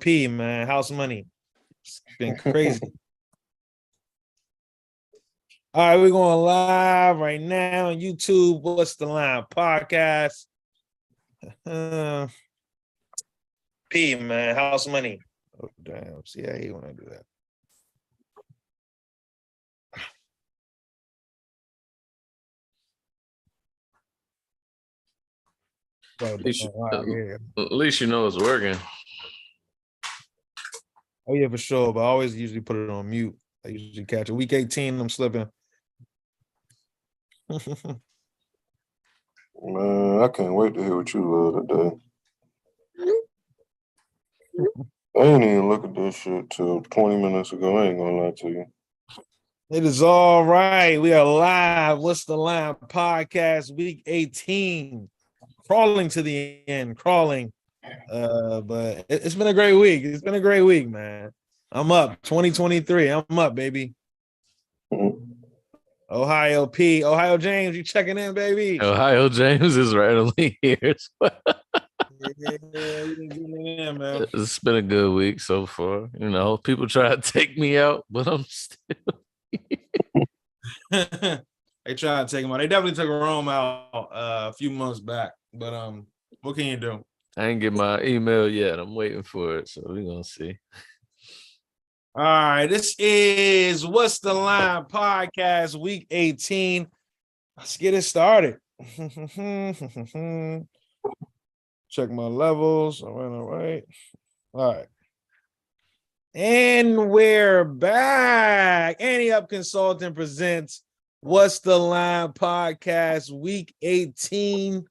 P, man. House money. It's been crazy. All right, we're going live right now on YouTube. What's the Line podcast? P, man. House money. Oh, damn. See, I hate when I do that. At least you know it's working. Oh, yeah, for sure. But I always usually put it on mute. I usually catch it. Week 18, I'm slipping. Man, I can't wait to hear what you love today. I ain't even look at this shit till 20 minutes ago. I ain't gonna lie to you. It is all right. We are live. What's the Line podcast, week 18. Crawling to the end, crawling. But it's been a great week. It's been a great week, man. I'm up. 2023. I'm up, baby. Mm-hmm. Ohio P. Ohio James, you checking in, baby? Ohio James is randomly here. In, man. It's been a good week so far. You know, people try to take me out, but I'm still. They tried to take him out. They definitely took Rome out a few months back. But what can you do? I ain't get my email yet. I'm waiting for it, so we're gonna see. All right, this is What's the Line podcast, week 18. Let's get it started. Check my levels. All right. And we're back. Annie Up Consulting presents What's the Line podcast, week 18.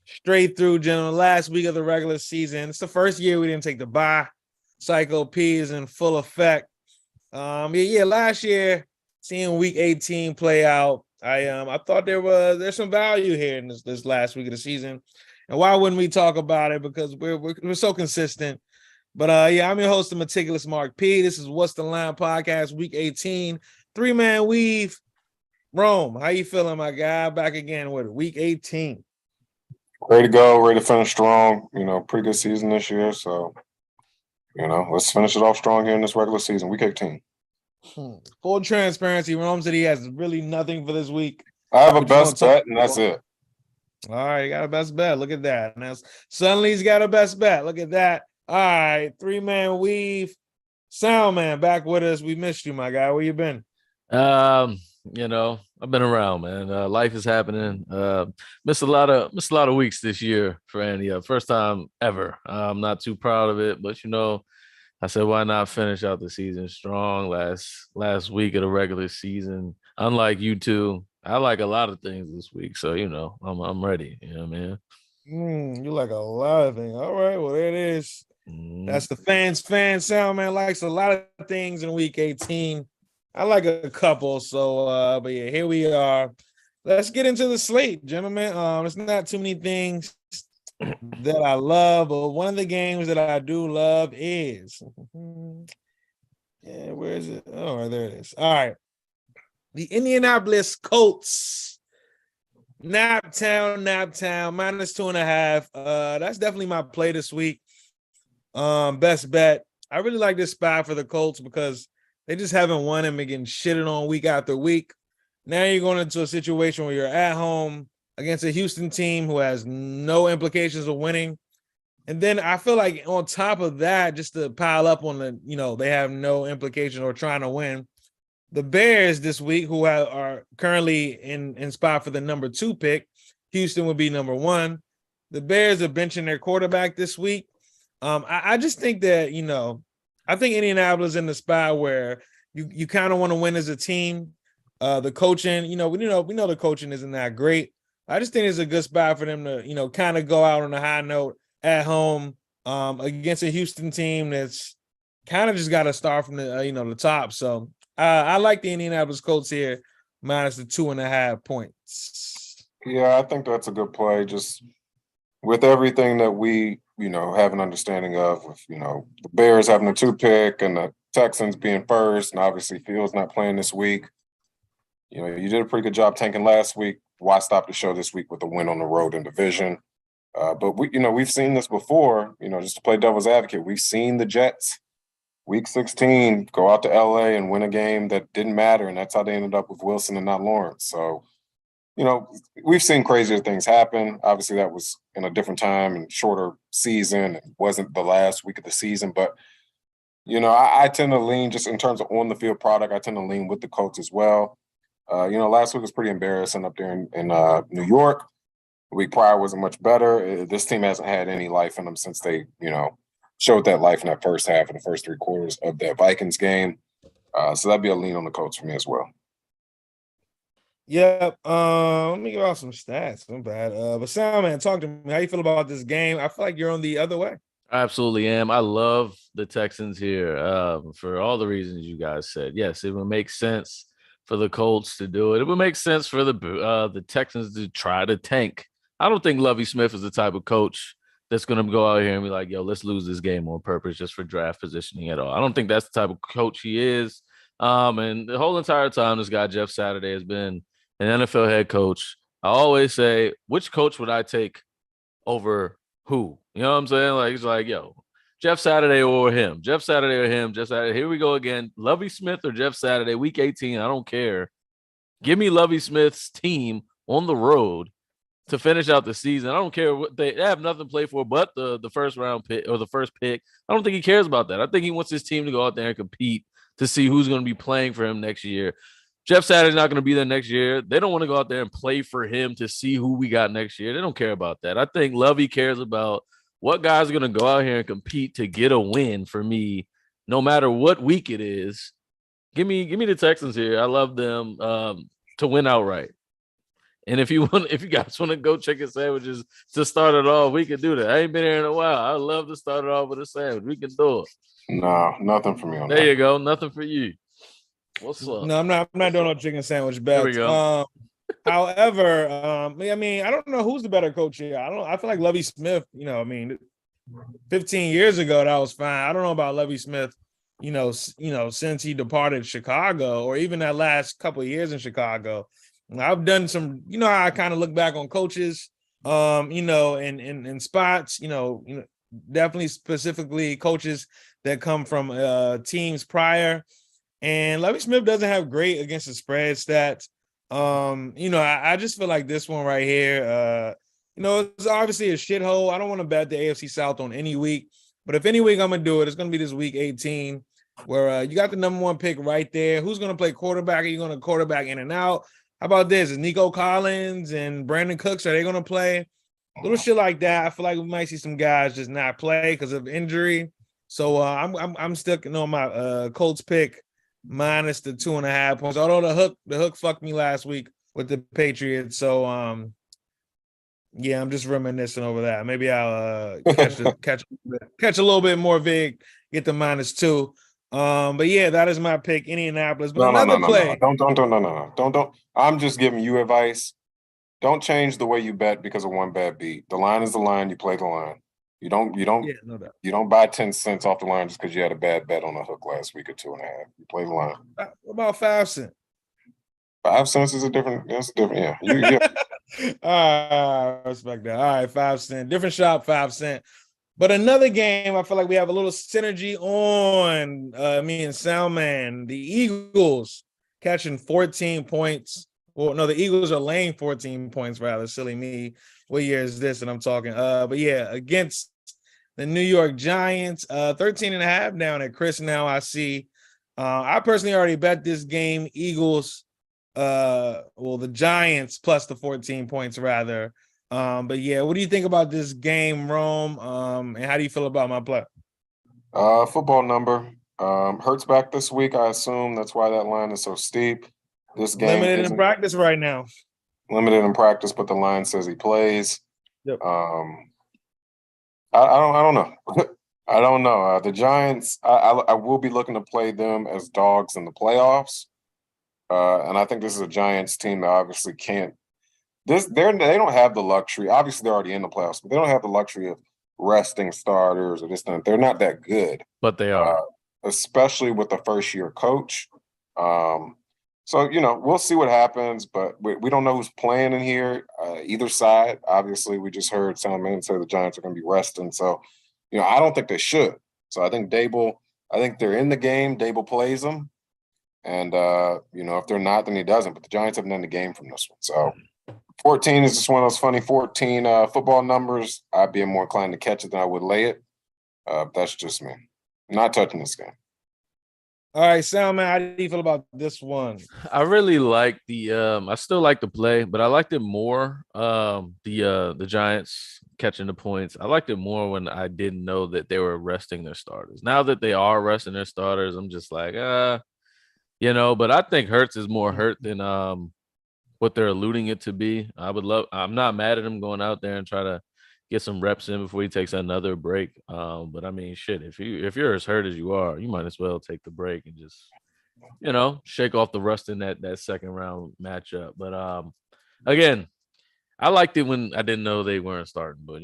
Straight through, gentlemen. Last week of the regular season. It's the first year we didn't take the bye. Psycho P is in full effect. Last year, seeing week 18 play out, I thought there's some value here in this last week of the season. And why wouldn't we talk about it? Because we're so consistent. But I'm your host, the meticulous Mark P. This is What's the Line podcast, week 18. 3-man weave. Rome, how you feeling, my guy? Back again with week 18. Ready to go, ready to finish strong. You know, pretty good season this year. So, let's finish it off strong here in this regular season, week 18. Full transparency, Rome said he has really nothing for this week. I have a best bet, and that's it. All right, you got a best bet. Look at that. Now, suddenly he's got a best bet. Look at that. All right, 3-man weave. Soundman back with us. We missed you, my guy. Where you been? I've been around, man. Life is happening. Missed a lot of weeks this year for Andy. First time ever. I'm not too proud of it, but I said, why not finish out the season strong last week of the regular season? Unlike you two, I like a lot of things this week, so I'm ready. You know what I mean? You like a lot of things. All right, well there it is. That's the fans. Soundman likes a lot of things in week 18. I like a couple, so but yeah, here we are. Let's get into the slate, gentlemen. It's not too many things that I love, but one of the games that I do love is where is it? Oh, there it is. All right. The Indianapolis Colts. Naptown, -2.5. That's definitely my play this week. Best bet. I really like this spot for the Colts because they just haven't won and been getting shitted on week after week. Now you're going into a situation where you're at home against a Houston team who has no implications of winning. And then I feel like on top of that, just to pile up on they have no implication or trying to win. The Bears this week, who are currently in spot for the number 2 pick, Houston would be number 1. The Bears are benching their quarterback this week. I just think that, I think Indianapolis is in the spot where you kind of want to win as a team. The coaching, we know the coaching isn't that great. I just think it's a good spot for them to, kind of go out on a high note at home against a Houston team that's kind of just got to start from the, the top. So I like the Indianapolis Colts here, minus the 2.5 points. Yeah, I think that's a good play. Just with everything that we, have an understanding of, with, the Bears having the 2 pick and the Texans being first, and obviously Fields not playing this week. You did a pretty good job tanking last week. Why stop the show this week with a win on the road in division? But we've seen this before. Just to play devil's advocate, we've seen the Jets Week 16 go out to LA and win a game that didn't matter, and that's how they ended up with Wilson and not Lawrence. So, we've seen crazier things happen. Obviously, that was in a different time and shorter season. It wasn't the last week of the season, but I tend to lean just in terms of on the field product. I tend to lean with the Colts as well. Last week was pretty embarrassing up there in New York. The week prior wasn't much better. This team hasn't had any life in them since they, showed that life in that first half and the first three quarters of that Vikings game. So that'd be a lean on the Colts for me as well. Yep. Let me give out some stats. I'm bad. But Sam, man, talk to me. How you feel about this game? I feel like you're on the other way. I absolutely am. I love the Texans here for all the reasons you guys said. Yes, it would make sense for the Colts to do it. It would make sense for the Texans to try to tank. I don't think Lovie Smith is the type of coach that's going to go out here and be like, yo, let's lose this game on purpose just for draft positioning at all. I don't think that's the type of coach he is. And the whole entire time, this guy, Jeff Saturday, has been an NFL head coach. I always say, which coach would I take over who? You know what I'm saying? Like, he's like, yo, Jeff Saturday or him. Jeff Saturday or him. Jeff Saturday. Here we go again. Lovie Smith or Jeff Saturday, week 18. I don't care. Give me Lovie Smith's team on the road to finish out the season. I don't care what they have nothing to play for but the first round pick or the first pick. I don't think he cares about that. I think he wants his team to go out there and compete to see who's going to be playing for him next year. Jeff Saturday's not going to be there next year. They don't want to go out there and play for him to see who we got next year. They don't care about that. I think Lovie cares about what guys are going to go out here and compete to get a win for me, no matter what week it is. Give me the Texans here. I love them to win outright. And if you guys want to go chicken sandwiches to start it off, we can do that. I ain't been here in a while. I'd love to start it off with a sandwich. We can do it. No, nothing for me on that. There you go. Nothing for you. What's up? No, I'm not doing no chicken sandwich bets. There we go. However, I don't know who's the better coach here. I feel like Lovie Smith, 15 years ago that was fine. I don't know about Lovie Smith, since he departed Chicago or even that last couple of years in Chicago. I've done some, how I kind of look back on coaches, in spots, definitely specifically coaches that come from teams prior. And Lovie Smith doesn't have great against the spread stats. I just feel like this one right here, it's obviously a shithole. I don't want to bet the AFC South on any week, but if any week I'm going to do it, it's going to be this week 18 where you got the number one pick right there. Who's going to play quarterback? Are you going to quarterback in and out? How about this? Is Nico Collins and Brandon Cooks, are they going to play? Little shit like that. I feel like we might see some guys just not play because of injury. So I'm sticking on my Colts pick minus the 2.5 points. Although the hook fucked me last week with the Patriots. So I'm just reminiscing over that. Maybe I'll catch a little bit more vig, get the -2. But yeah, that is my pick, Indianapolis. But another play. Don't. I'm just giving you advice. Don't change the way you bet because of one bad beat. The line is the line. You play the line. You don't buy 10 cents off the line just because you had a bad bet on a hook last week or 2.5. You play the line. What about 5 cents? 5 cents is different. Yeah. I respect that. All right, 5 cents. Different shop, 5 cents. But another game, I feel like we have a little synergy on me and Salman. The Eagles catching 14 points. Well, no, the Eagles are laying 14 points, rather. Silly me. What year is this that I'm talking? But yeah, against the New York Giants, 13.5 down at Chris. Now I see. I personally already bet this game. Eagles, the Giants plus the 14 points, rather. But yeah, what do you think about this game, Rome? And how do you feel about my play? Football number. Hurts back this week, I assume. That's why that line is so steep. This game limited in practice right now. Limited in practice, but the line says he plays. Yep. I don't know. I don't know. The Giants, I will be looking to play them as dogs in the playoffs. And I think this is a Giants team that obviously can't. They don't have the luxury. Obviously, they're already in the playoffs, but they don't have the luxury of resting starters or this thing. They're not that good. But they are. Especially with the first-year coach. So, we'll see what happens, but we don't know who's playing in here, either side. Obviously, we just heard Sam Mann say the Giants are going to be resting. So, I don't think they should. So I think they're in the game. Dable plays them. And, if they're not, then he doesn't. But the Giants haven't done the game from this one. So 14 is just one of those funny 14 football numbers. I'd be more inclined to catch it than I would lay it. That's just me. I'm not touching this game. All right, Sam, man, how do you feel about this one? I really like I still like the play, but I liked it more. The Giants catching the points. I liked it more when I didn't know that they were resting their starters. Now that they are resting their starters, I'm just like, but I think Hurts is more hurt than what they're alluding it to be. I'm not mad at him going out there and try to get some reps in before he takes another break. But I mean, shit, if you're as hurt as you are, you might as well take the break and just, shake off the rust in that second round matchup. But again, I liked it when I didn't know they weren't starting, but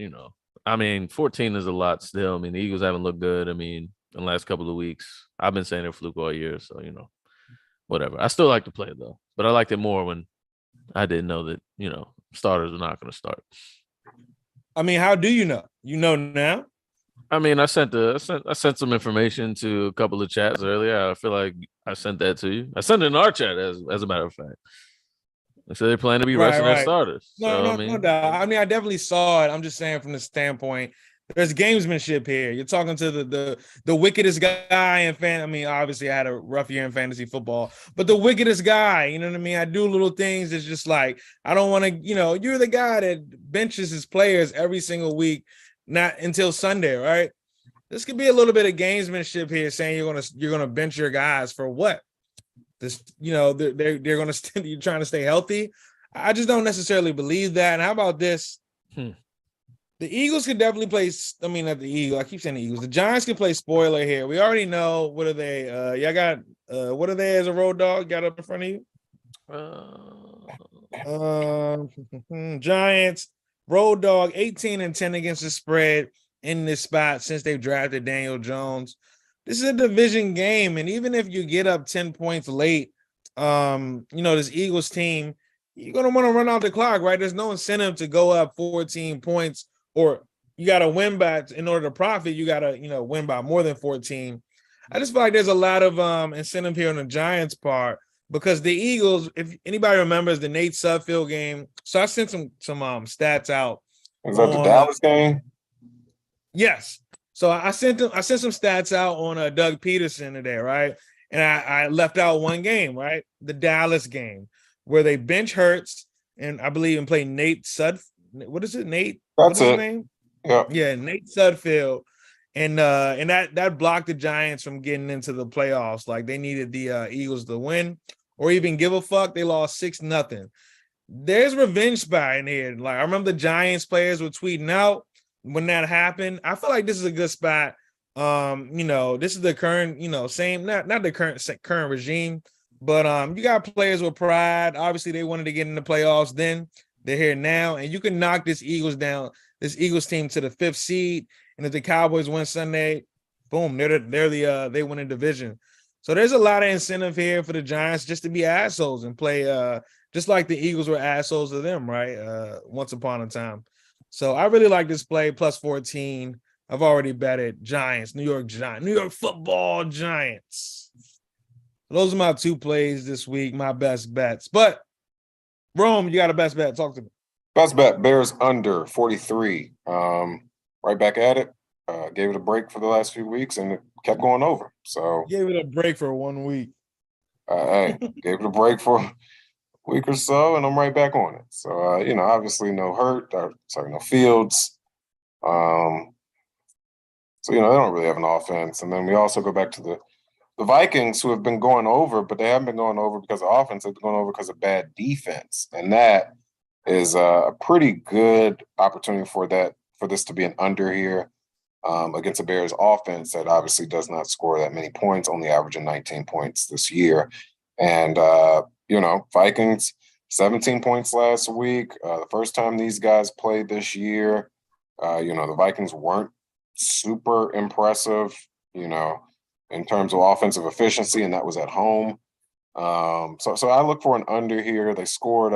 I mean, 14 is a lot still. I mean, the Eagles haven't looked good. I mean, in the last couple of weeks, I've been saying they're fluke all year, so whatever. I still like to play it though, but I liked it more when I didn't know that, starters were not going to start. I mean, how do you know? You know now? I mean, I sent some information to a couple of chats earlier. I feel like I sent that to you. I sent it in our chat, as a matter of fact. So they plan to be resting their starters. No doubt. I mean, I definitely saw it. I'm just saying from the standpoint, there's gamesmanship here. You're talking to the wickedest guy in I mean, obviously I had a rough year in fantasy football, but the wickedest guy, you know what I mean? I do little things. It's just like, I don't want to, you're the guy that benches his players every single week, not until Sunday, right? This could be a little bit of gamesmanship here, saying you're gonna bench your guys for what? This, they're gonna you're trying to stay healthy. I just don't necessarily believe that. And how about this? The Eagles could definitely play. I mean, not the Eagles. I keep saying the Eagles. The Giants can play spoiler here. We already know. What are they? Y'all got what are they as a road dog? Got up in front of you? Giants road dog 18-10 against the spread in this spot since they've drafted Daniel Jones. This is a division game, and even if you get up 10 points late, this Eagles team, you're gonna want to run out the clock, right? There's no incentive to go up 14 points. Or you got to win by, in order to profit, you got to, win by more than 14. I just feel like there's a lot of incentive here on the Giants' part because the Eagles, if anybody remembers the Nate Sudfeld game, so I sent some stats out. Was that the Dallas game? Yes. So I sent some stats out on Doug Peterson today, right? And I left out one game, right? The Dallas game where they bench Hurts and I believe and play Nate Sudfeld. What is it, Nate? That's his name? Yeah, Nate Sudfeld, and that blocked the Giants from getting into the playoffs. Like they needed the Eagles to win or even give a fuck. They lost 6-0. There's revenge spot in here. Like I remember the Giants players were tweeting out when that happened. I feel like this is a good spot. This is the current, same not the current regime, but you got players with pride. Obviously, they wanted to get in the playoffs then. They're here now, and you can knock this Eagles team to the 5th seed. And if the Cowboys win Sunday, boom, they win a division. So there's a lot of incentive here for the Giants just to be assholes and play just like the Eagles were assholes to them, right? Once upon a time. So I really like this play, plus 14. I've already betted Giants, New York Football Giants. Those are my 2 plays this week, my best bets. But Rome, you got a best bet. Talk to me. Best bet, Bears under 43. Right back at it. Gave it a break for the last few weeks, and it kept going over. So gave it a break for 1 week. Gave it a break for a week or so, and I'm right back on it. So, obviously no no Fields. So, they don't really have an offense. And then we also go back to the Vikings, who have been going over, but they haven't been going over because of offense. They've been going over because of bad defense. And that is a pretty good opportunity for this to be an under here against a Bears offense that obviously does not score that many points, only averaging 19 points this year. And, Vikings, 17 points last week. The first time these guys played this year, the Vikings weren't super impressive, in terms of offensive efficiency, and that was at home. So I look for an under here. They scored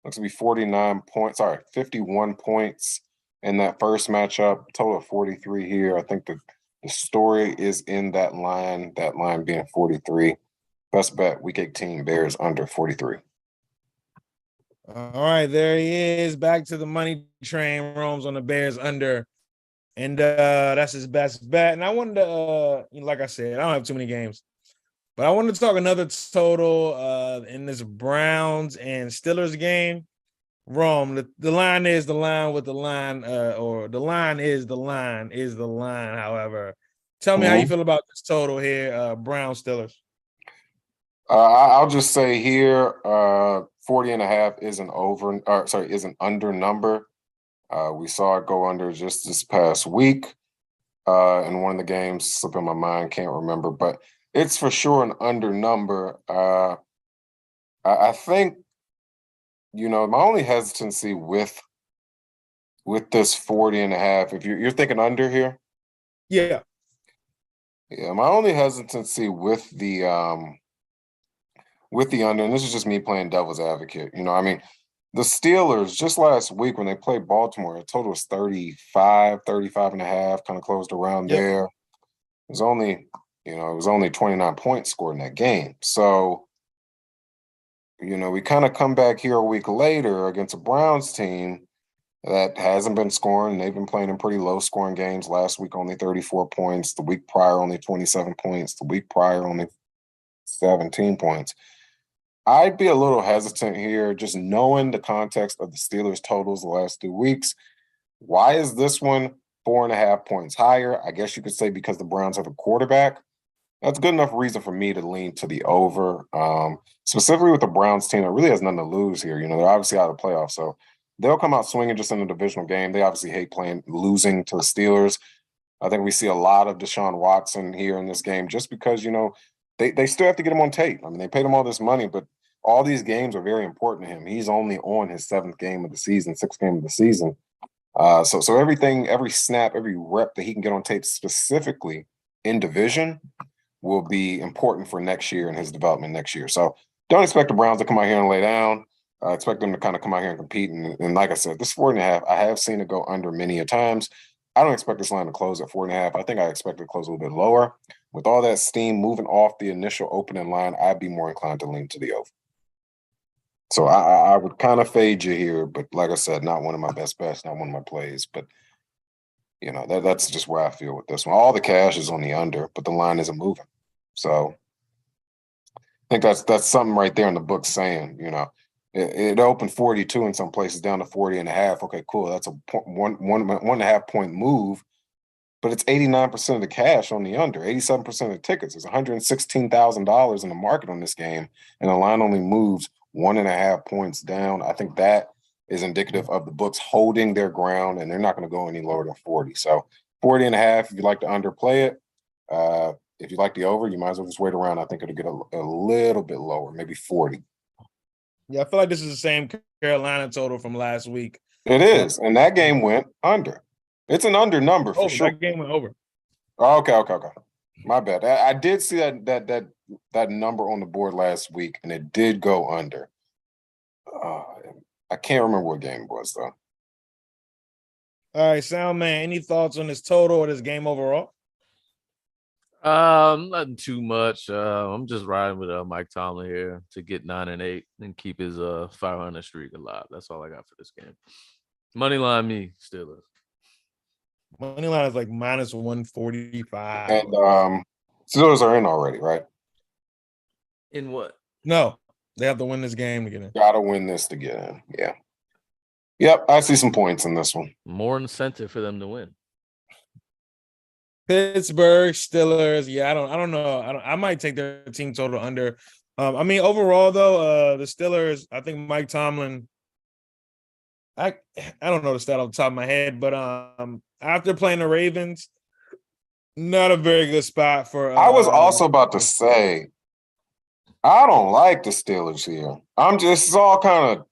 looks to be 51 points in that first matchup, total of 43 here. I think the story is in that line being 43. Best bet, week 18, Bears under 43. All right, there he is. Back to the money train, roams on the Bears under. And that's his best bet. And I wanted to, like I said, I don't have too many games, but I wanted to talk another total in this Browns and Steelers game. Rome, the line is the line with the line, or the line is the line is the line. However, tell me how you feel about this total here, Browns Steelers. I'll just say here, 40.5 is an under number. We saw it go under just this past week in one of the games, slipping my mind, can't remember, but it's for sure an under number. I think, my only hesitancy with this 40.5, if you're thinking under here. Yeah. Yeah, my only hesitancy with the under, and this is just me playing devil's advocate, the Steelers just last week when they played Baltimore, the total was 35 and a half, kind of closed around there. It was only 29 points scored in that game. So, we kind of come back here a week later against a Browns team that hasn't been scoring. They've been playing in pretty low scoring games. Last week, only 34 points. The week prior, only 27 points. The week prior, only 17 points. I'd be a little hesitant here, just knowing the context of the Steelers' totals the last 2 weeks. Why is this one 4.5 points higher? I guess you could say because the Browns have a quarterback. That's good enough reason for me to lean to the over. Specifically with the Browns team, that really has nothing to lose here. They're obviously out of the playoffs, so they'll come out swinging just in a divisional game. They obviously hate losing to the Steelers. I think we see a lot of Deshaun Watson here in this game just because, they still have to get him on tape. They paid him all this money, but all these games are very important to him. He's only on his 7th game of the season, 6th game of the season. So everything, every snap, every rep that he can get on tape specifically in division will be important for next year and his development next year. So don't expect the Browns to come out here and lay down. I expect them to kind of come out here and compete. And like I said, this 4.5, I have seen it go under many a times. I don't expect this line to close at 4.5. I think I expect it to close a little bit lower. With all that steam moving off the initial opening line, I'd be more inclined to lean to the over. So I would kind of fade you here, but like I said, not one of my best bets, not one of my plays. But, that's just where I feel with this one. All the cash is on the under, but the line isn't moving. So I think that's something right there in the book saying, it opened 42 in some places down to 40.5. Okay, cool. That's a 1.5 point move, but it's 89% of the cash on the under, 87% of the tickets. There's $116,000 in the market on this game, and the line only moves 1.5 points down. I think that is indicative of the books holding their ground, and they're not going to go any lower than 40. So 40.5, if you like to underplay it. If you like the over, you might as well just wait around. I think it'll get a little bit lower, maybe 40. Yeah, I feel like this is the same Carolina total from last week. It is, and that game went under. It's an under number for sure. That game went over. Okay. My bad. I did see that number on the board last week, and it did go under. I can't remember what game it was, though. All right, Sound Man, any thoughts on this total or this game overall? Nothing too much. I'm just riding with Mike Tomlin here to get 9-8 and keep his 500 streak alive. That's all I got for this game. Money line me, Steelers. Money line is like minus 145. And Steelers are in already, right? In what? No, they have to win this game to get in. Gotta win this to get in. Yeah. Yep, I see some points in this one. More incentive for them to win. Pittsburgh Steelers. Yeah, I don't know. I might take their team total under. Overall though, the Steelers. I think Mike Tomlin. I don't know the stat off the top of my head, but after playing the Ravens, not a very good spot for. I was also about to say, I don't like the Steelers here. It's all kind of,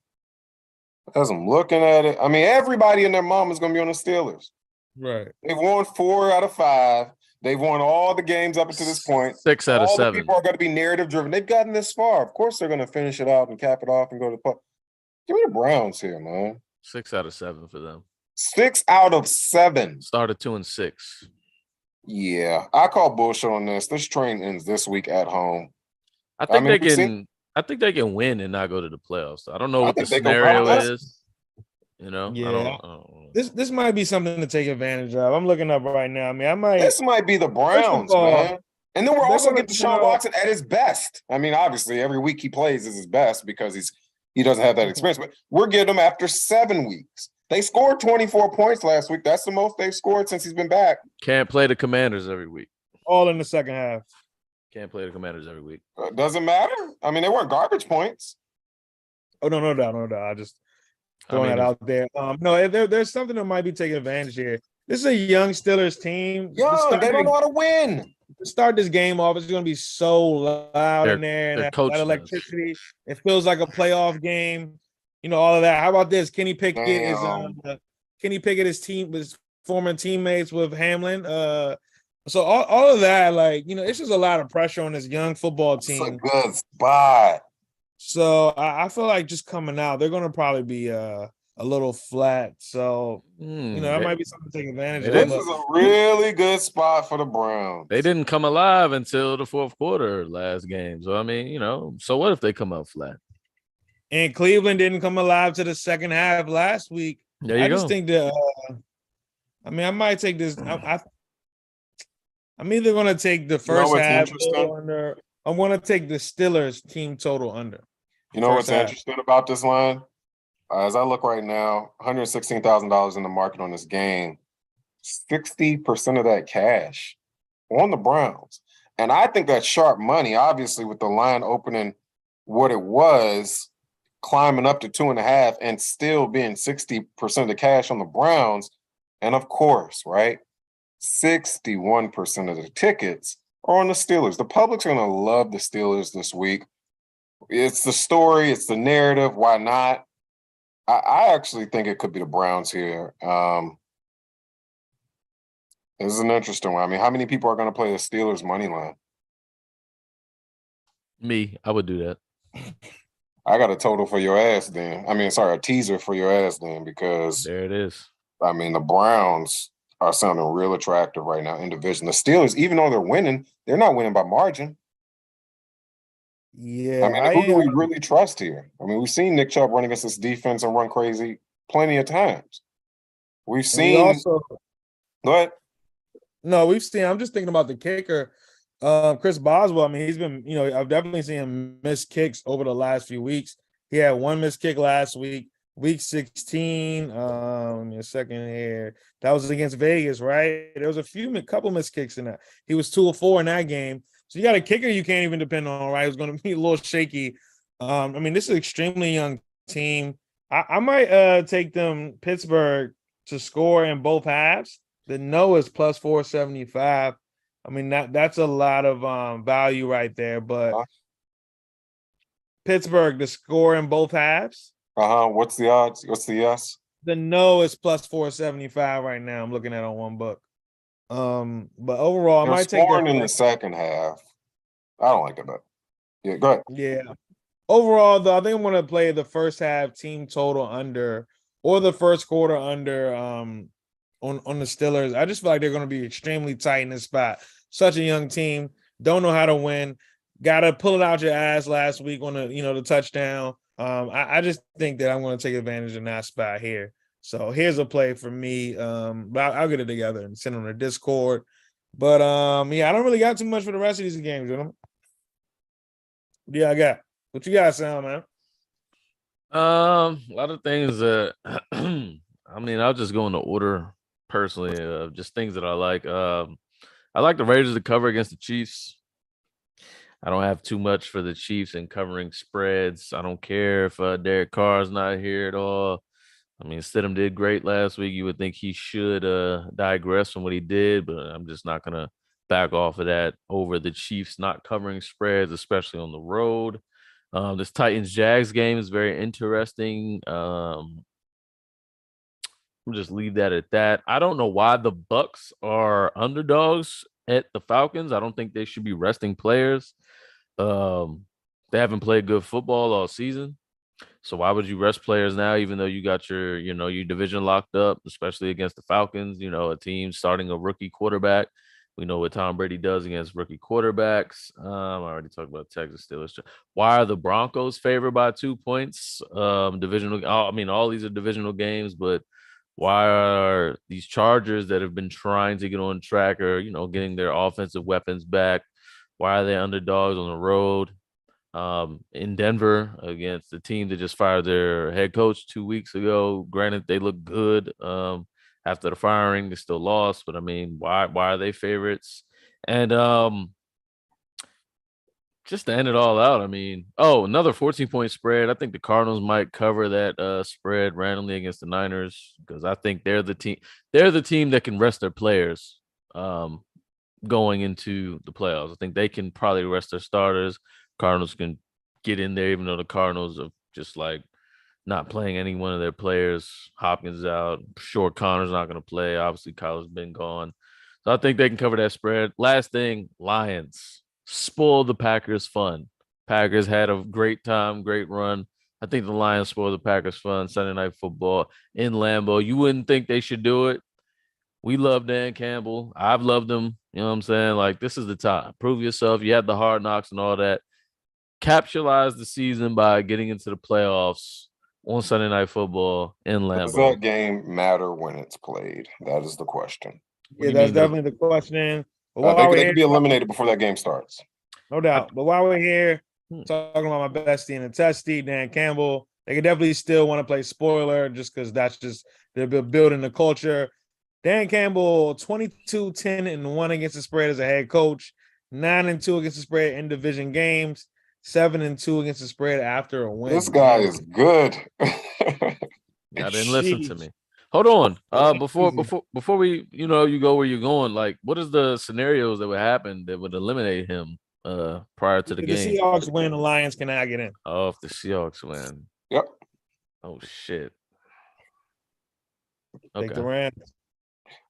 as I'm looking at it. Everybody and their mom is going to be on the Steelers. Right. They've won 4 out of 5. They've won all the games up until this point. 6 out of All the 7. people are going to be narrative driven. They've gotten this far. Of course, they're going to finish it out and cap it off and go to the play. Give me the Browns here, man. 6 out of 7 for them. 6 out of 7. Started 2-6. Yeah, I call bullshit on this. This train ends this week at home. I think mean, they we've can. seen- I think they can win and not go to the playoffs. I don't know I what the think they go scenario playoffs. is. You know, Yeah. I don't know. This might be something to take advantage of. I'm looking up right now. I mean, I might. This might be the Browns, all, man. And then we're they're also gonna- getting Deshaun Watson at his best. I mean, obviously, every week he plays is his best because he doesn't have that experience. But we're getting him after 7 weeks. They scored 24 points last week. That's the most they've scored since he's been back. Can't play the Commanders every week. all in the second half. Can't play the Commanders every week. Doesn't matter. I mean, they weren't garbage points. Oh no, no doubt, no doubt. I just throwing that out there. No, there's something that might be taking advantage here. This is a young Steelers team. Young, they don't know how to win. To start this game off, it's going to be so loud in there, and their that coach does. electricity. It feels like a playoff game. You know, all of that. How about this? Kenny Pickett is his former teammates with Hamlin. So all of that, like, you know, it's just a lot of pressure on this young football It's a team. good spot. So I feel like just coming out, they're going to probably be a little flat. So you know, that might be something to take advantage of. This is a really good spot for the Browns. They didn't come alive until the fourth quarter last game. So I mean, you know, so what if they come out flat? And Cleveland didn't come alive to the second half last week. There you I go. just think that I mean, I might take this. I'm either going to take the first what's half interesting? total under. I'm going to take the Steelers team total under. You know First what's half. interesting about this line? As I look right now, $116,000 in the market on this game, 60% of that cash on the Browns. And I think that's sharp money, obviously, with the line opening what it was, climbing up to 2.5 and still being 60% of the cash on the Browns. And of course, right, 61% of the tickets are on the Steelers. The public's going to love the Steelers this week. It's the story, it's the narrative. Why not? I actually think it could be the Browns here. This is an interesting one. I mean, how many people are going to play the Steelers money line? Me, I would do that. I got a total for your ass then. I mean, sorry, a teaser for your ass then, because There it is. I mean, the Browns are sounding real attractive right now in division. The Steelers, even though they're winning, they're not winning by margin. Yeah, I mean, who do we really trust here? I mean, we've seen Nick Chubb run against this defense and run crazy plenty of times. We've seen. also Go ahead. no, we've seen. I'm just thinking about the kicker, Chris Boswell. I mean, he's been, you know, I've definitely seen him miss kicks over the last few weeks. He had one missed kick last week, week 16. Give me a second here. That was against Vegas, right? There was a couple missed kicks in that. He was 2 of 4 in that game. So you got a kicker you can't even depend on, right? It's going to be a little shaky. I mean, this is an extremely young team. I might take them Pittsburgh to score in both halves. The no is plus 475. I mean, that's a lot of value right there. But Pittsburgh to score in both halves. What's the odds? What's the yes? The no is plus 475 right now. I'm looking at on one book. But overall, I They're might take scoring in the that. second half. I don't like that bet. Yeah, go ahead. Yeah. Overall, though, I think I'm going to play the first half team total under or the first quarter under on the Steelers. I just feel like they're going to be extremely tight in this spot. Such a young team, don't know how to win. Got to pull it out your ass last week on the touchdown. I just think that I'm going to take advantage of that spot here. So here's a play for me. But I'll get it together and send it on the Discord. But yeah, I don't really got too much for the rest of these games, you know. Yeah, I got. What you got, Sam, man? A lot of things that I mean, I'll just go in the order personally of just things that I like. I like the Raiders to cover against the Chiefs. I don't have too much for the Chiefs in covering spreads. I don't care if Derek Carr's not here at all. I mean, Stidham did great last week. You would think he should digress from what he did, but I'm just not going to back off of that over the Chiefs not covering spreads, especially on the road. This Titans-Jags game is very interesting. We'll just leave that at that. I don't know why the Bucks are underdogs at the Falcons. I don't think they should be resting players. They haven't played good football all season. So why would you rest players now, even though you got your division locked up, especially against the Falcons, a team starting a rookie quarterback. We know what Tom Brady does against rookie quarterbacks. I already talked about Texas Steelers. Why are the Broncos favored by 2 points? Divisional. I mean, all these are divisional games, but why are these Chargers that have been trying to get on track or getting their offensive weapons back? Why are they underdogs on the road? In Denver against the team that just fired their head coach 2 weeks ago. Granted, they look good after the firing. They still lost, but I mean, why are they favorites? And just to end it all out, I mean, another 14-point spread. I think the Cardinals might cover that spread randomly against the Niners because I think they're the team. They're the team that can rest their players going into the playoffs. I think they can probably rest their starters. Cardinals can get in there, even though the Cardinals are just like not playing any one of their players. Hopkins is out. Sure, Connor's not going to play. Obviously, Kyler's been gone. So I think they can cover that spread. Last thing, Lions. Spoil the Packers fun. Packers had a great time, great run. I think the Lions spoil the Packers fun. Sunday Night Football in Lambeau. You wouldn't think they should do it. We love Dan Campbell. I've loved him. You know what I'm saying? Like, this is the time. Prove yourself. You had the hard knocks and all that. Capitalize the season by getting into the playoffs on Sunday Night Football in Lambeau. Does that game matter when it's played? That is the question. Yeah, that's definitely the question. They could be eliminated before that game starts. No doubt. But while we're here talking about my bestie and the testy, Dan Campbell, they could definitely still want to play spoiler just because that's just they're building the culture. Dan Campbell, 22-10-1 against the spread as a head coach, 9-2 against the spread in division games, 7-2 against the spread after a win. This guy is good. Y'all didn't listen to me. Hold on. Before we, you go where you're going, like, what is the scenarios that would happen that would eliminate him prior to the game? If the Seahawks win, the Lions cannot get in. Oh, if the Seahawks win. Yep. Oh, shit. Take the Rams.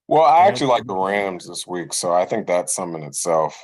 Well, I actually like the Rams this week, so I think that's something in itself.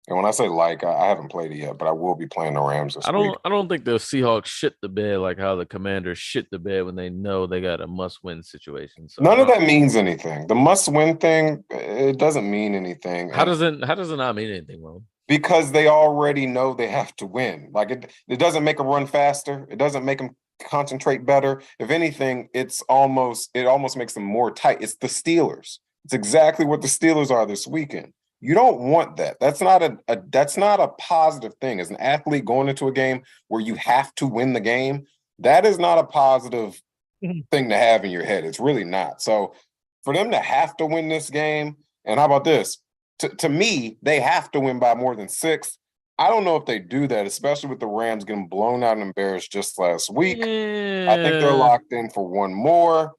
And when I say I haven't played it yet, but I will be playing the Rams this week. I don't think the Seahawks shit the bed like how the Commanders shit the bed when they know they got a must-win situation. So none of that means anything. The must-win thing, it doesn't mean anything. How does it not mean anything, Ron? Because they already know they have to win. Like it doesn't make them run faster. It doesn't make them concentrate better. If anything, it almost makes them more tight. It's the Steelers. It's exactly what the Steelers are this weekend. You don't want that. That's not a positive thing. As an athlete going into a game where you have to win the game, that is not a positive thing to have in your head. It's really not. So for them to have to win this game, and how about this? To me, they have to win by more than 6. I don't know if they do that, especially with the Rams getting blown out and embarrassed just last week. Yeah. I think they're locked in for one more.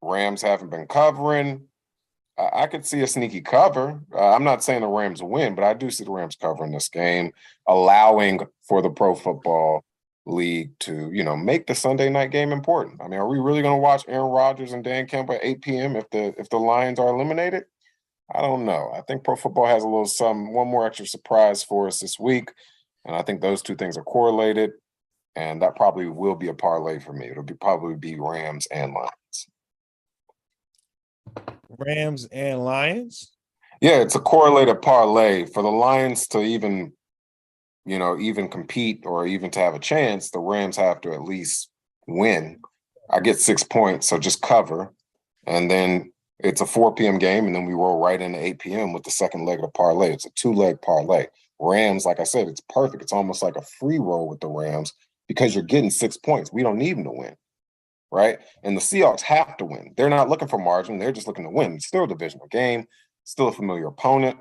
Rams haven't been covering. I could see a sneaky cover. I'm not saying the Rams win, but I do see the Rams covering this game, allowing for the Pro Football League to, make the Sunday night game important. I mean, are we really going to watch Aaron Rodgers and Dan Campbell at 8 p.m. if the Lions are eliminated? I don't know. I think Pro Football has one more extra surprise for us this week, and I think those two things are correlated, and that probably will be a parlay for me. It'll probably be Rams and Lions. Rams and Lions? Yeah, it's a correlated parlay. For the Lions to even compete or even to have a chance, the Rams have to at least win. I get 6 points, so just cover. And then it's a 4 p.m. game, and then we roll right into 8 p.m. with the second leg of the parlay. It's a 2-leg parlay. Rams, like I said, it's perfect. It's almost like a free roll with the Rams because you're getting 6 points. We don't need them to win. Right? And the Seahawks have to win. They're not looking for margin. They're just looking to win. It's still a divisional game, still a familiar opponent.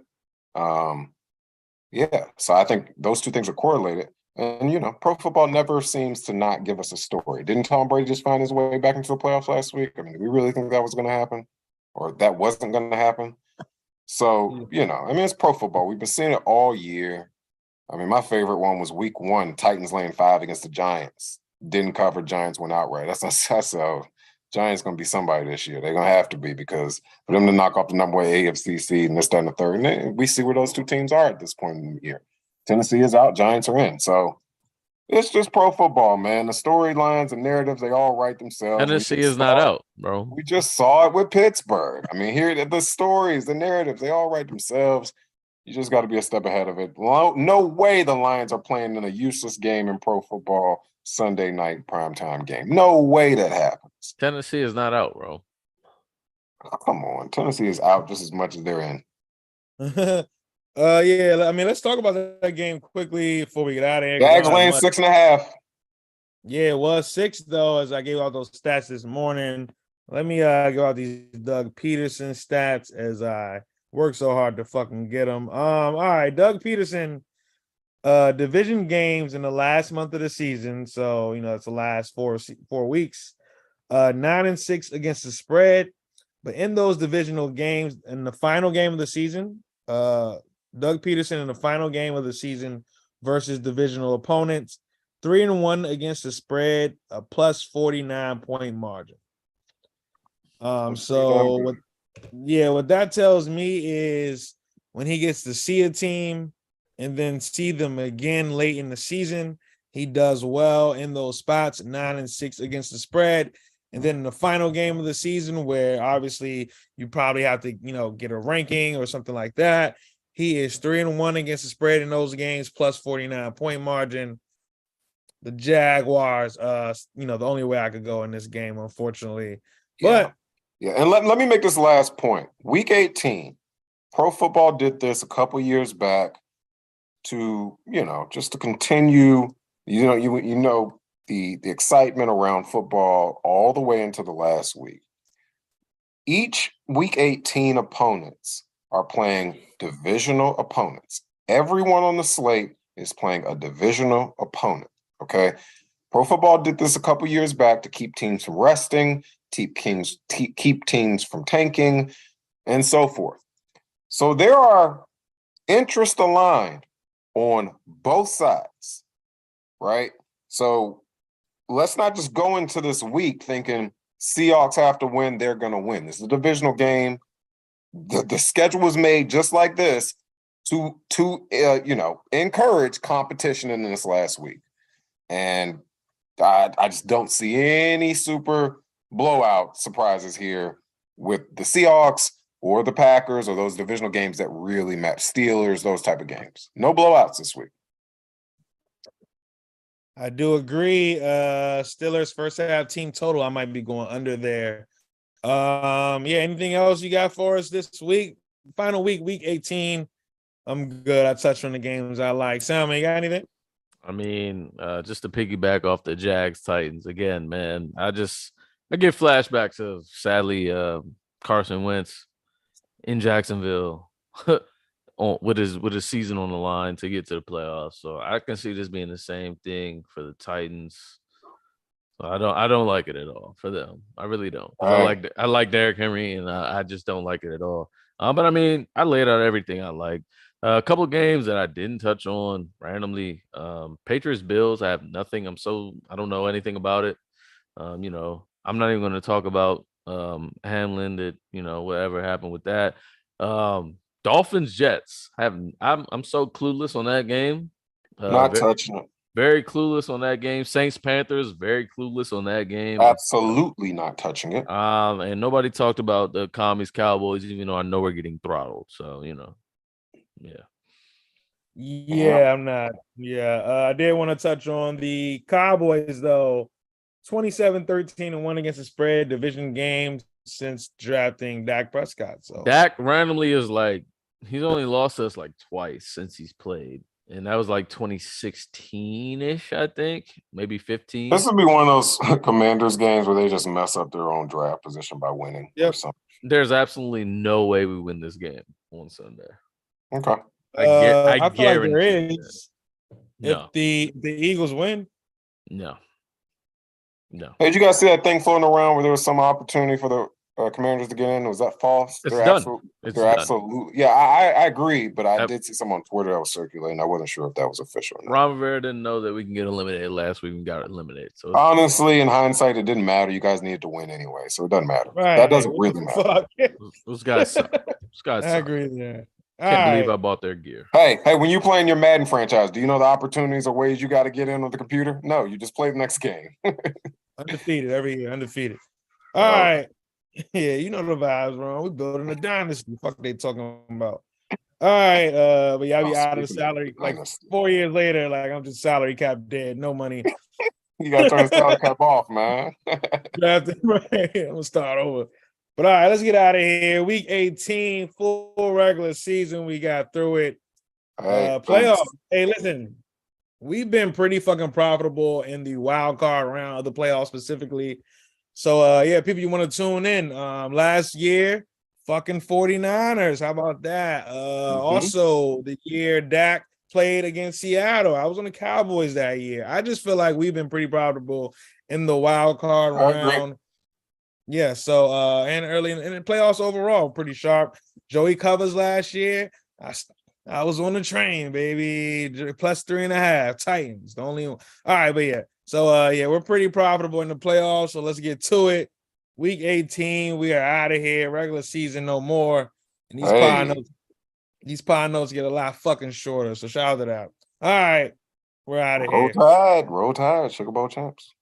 So I think those two things are correlated. And, Pro Football never seems to not give us a story. Didn't Tom Brady just find his way back into the playoffs last week? I mean, did we really think that was going to happen or that wasn't going to happen? So, it's Pro Football. We've been seeing it all year. I mean, my favorite one was week 1, Titans laying 5 against the Giants. Didn't cover, Giants went outright. That's Giants going to be somebody this year. They're going to have to be, because for them to knock off the number one AFC seed and this, that, and the third, and then we see where those two teams are at this point in the year. Tennessee is out, Giants are in. So it's just pro football, man. The storylines and narratives, they all write themselves. Tennessee is not out, bro. We just saw it with Pittsburgh. I mean, here the stories, the narratives, they all write themselves. You just got to be a step ahead of it. No way the Lions are playing in a useless game in pro football Sunday night primetime game. No way that happens. Tennessee is not out, bro. Oh, come on. Tennessee is out just as much as they're in. Yeah, I mean, let's talk about that game quickly before we get out of here. Jags laying 6.5. Yeah, it was 6 though, as I gave out those stats this morning. Let me give out these Doug Peterson stats as I work so hard to fucking get them. All right, Doug Peterson, division games in the last month of the season. So it's the last 4 weeks. 9-6 against the spread, but in those divisional games, in the final game of the season, Doug Peterson in the final game of the season versus divisional opponents, 3-1 against the spread, a plus 49 point margin. So what that tells me is when he gets to see a team and then see them again late in the season, he does well in those spots, 9-6 against the spread. And then in the final game of the season, where obviously you probably have to, get a ranking or something like that, he is 3-1 against the spread in those games, plus 49 point margin. The Jaguars, the only way I could go in this game, unfortunately. But and let me make this last point. Week 18, Pro Football did this a couple years back to, just to continue, the excitement around football all the way into the last week. Each week 18 opponents are playing divisional opponents. Everyone on the slate is playing a divisional opponent, okay? Pro Football did this a couple years back to keep teams from resting, keep teams from tanking, and so forth. So there are interests aligned on both sides, right? So let's not just go into this week thinking Seahawks have to win, they're going to win. This is a divisional game. The schedule was made just like this to encourage competition in this last week. And I just don't see any super blowout surprises here with the Seahawks or the Packers or those divisional games that really match, Steelers, those type of games. No blowouts this week. I do agree. Steelers first half team total, I might be going under there. Anything else you got for us this week? Final week 18. I'm good. I touched on the games I like. Salman, you got anything? I mean, just to piggyback off the Jags Titans again, man. I get flashbacks of sadly Carson Wentz in Jacksonville with his season on the line to get to the playoffs. So I can see this being the same thing for the Titans. So I don't like it at all for them. I really don't. Right. I like Derrick Henry, and I just don't like it at all. But I mean, I laid out everything I like. A couple of games that I didn't touch on randomly. Patriots Bills. I have nothing. I don't know anything about it. I'm not even going to talk about Hamlin. That whatever happened with that. Dolphins Jets. I'm so clueless on that game. Not touching it. Very clueless on that game. Saints Panthers, very clueless on that game. Absolutely not touching it. And nobody talked about the Commies Cowboys, even though I know we're getting throttled. So, Yeah, I'm not. I did want to touch on the Cowboys, though. 27-13-1 against the spread, division games since drafting Dak Prescott. So Dak randomly is he's only lost us twice since he's played. And that was 2016-ish, I think, maybe 15. This would be one of those Commanders games where they just mess up their own draft position by winning. Or something. There's absolutely no way we win this game on Sunday. Okay. I feel like there is. No. If the Eagles win. No. Hey, did you guys see that thing floating around where there was some opportunity for the Commanders to get in? Was that false? It's They're done. absolute. It's They're done. absolute. Yeah, I agree, but I Yep. did see something on Twitter that was circulating. I wasn't sure if that was official or not. Ron Rivera didn't know that we can get eliminated last week. We got eliminated. So it's Honestly, in hindsight, it didn't matter. You guys needed to win anyway, so it doesn't matter. Right. That doesn't What really the matter. fuck? those guys suck. Those guys I suck. agree there. All Can't believe I right. bought their gear. Hey, when you play in your Madden franchise, do you know the opportunities or ways you got to get in on the computer? No, you just play the next game. Undefeated every year, undefeated. All Oh. right. Yeah, you know the vibes, bro. We building a dynasty. Fuck they talking about. All right. But y'all be Oh, out of the speaking of salary like dynasty. 4 years later, like I'm just salary cap dead, no money. You got to turn the salary cap off, man. Drafted, right. I'm gonna start over. But all right, let's get out of here. Week 18, full regular season. We got through it. Hey, Playoffs. thanks. Hey, listen, we've been pretty fucking profitable in the wild card round of the playoffs specifically. So yeah, people, you want to tune in. Last year, fucking 49ers. How about that? Also the year Dak played against Seattle. I was on the Cowboys that year. I just feel like we've been pretty profitable in the wild card I agree. round. Yeah, so and early in the playoffs overall, pretty sharp. Joey covers last year. I was on the train, baby. Plus 3.5. Titans, the only one. All right, but yeah. So yeah, we're pretty profitable in the playoffs. So let's get to it. Week 18, we are out of here. Regular season, no more. And these pie notes get a lot fucking shorter. So shout out to that. All right, we're out of Roll here. Tide, Roll Tide, Sugar Bowl champs.